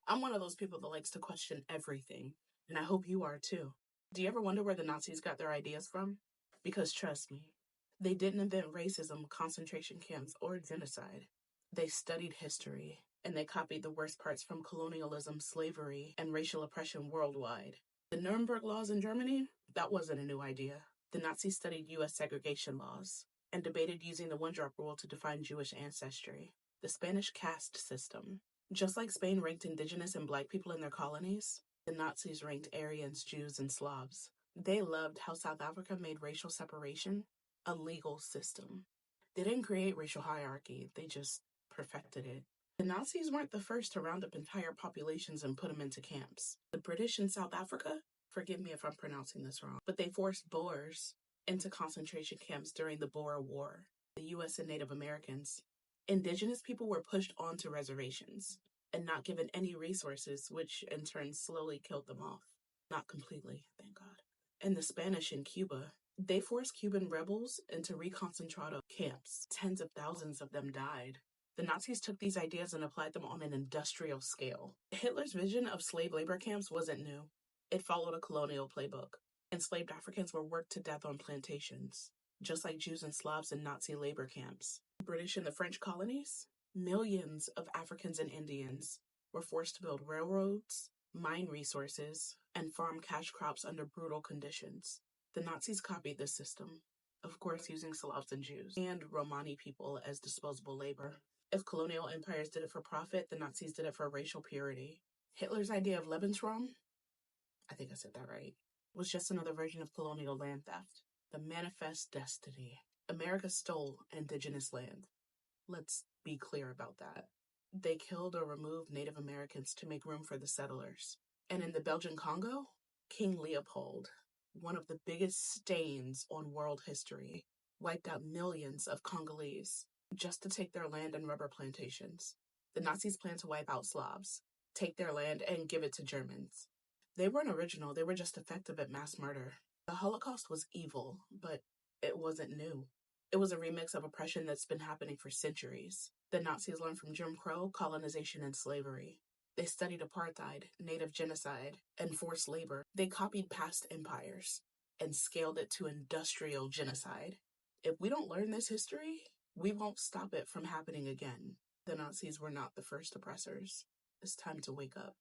I'm one of those people that likes to question everything, and I hope you are too. Do you ever wonder where the Nazis got their ideas from? Because trust me, they didn't invent racism, concentration camps, or genocide. They studied history, and they copied the worst parts from colonialism, slavery, and racial oppression worldwide. The Nuremberg laws in Germany, that wasn't a new idea. The Nazis studied U.S. segregation laws and debated using the one-drop rule to define Jewish ancestry. The Spanish caste system. Just like Spain ranked indigenous and black people in their colonies, the Nazis ranked Aryans, Jews, and Slavs. They loved how South Africa made racial separation a legal system. They didn't create racial hierarchy, they just perfected it. The Nazis weren't the first to round up entire populations and put them into camps. The British in South Africa, forgive me if I'm pronouncing this wrong, but they forced Boers into concentration camps during the Boer War. The U.S. and Native Americans. Indigenous people were pushed onto reservations and not given any resources, which in turn slowly killed them off. Not completely, thank God. And the Spanish in Cuba, they forced Cuban rebels into reconcentrado camps. Tens of thousands of them died. The Nazis took these ideas and applied them on an industrial scale. Hitler's vision of slave labor camps wasn't new. It followed a colonial playbook. Enslaved Africans were worked to death on plantations, just like Jews and Slavs in Nazi labor camps. British and the French colonies, millions of Africans and Indians were forced to build railroads, mine resources, and farm cash crops under brutal conditions. The Nazis copied this system, of course using Slavs and Jews, and Romani people as disposable labor. If colonial empires did it for profit, the Nazis did it for racial purity. Hitler's idea of Lebensraum, I think I said that right, was just another version of colonial land theft. The manifest destiny. America stole indigenous land. Let's be clear about that. They killed or removed Native Americans to make room for the settlers. And in the Belgian Congo, King Leopold, one of the biggest stains on world history, wiped out millions of Congolese just to take their land and rubber plantations. The Nazis planned to wipe out Slavs, take their land, and give it to Germans. They weren't original, they were just effective at mass murder. The Holocaust was evil, but it wasn't new. It was a remix of oppression that's been happening for centuries. The Nazis learned from Jim Crow, colonization, and slavery. They studied apartheid, native genocide, and forced labor. They copied past empires and scaled it to industrial genocide. If we don't learn this history, we won't stop it from happening again. The Nazis were not the first oppressors. It's time to wake up.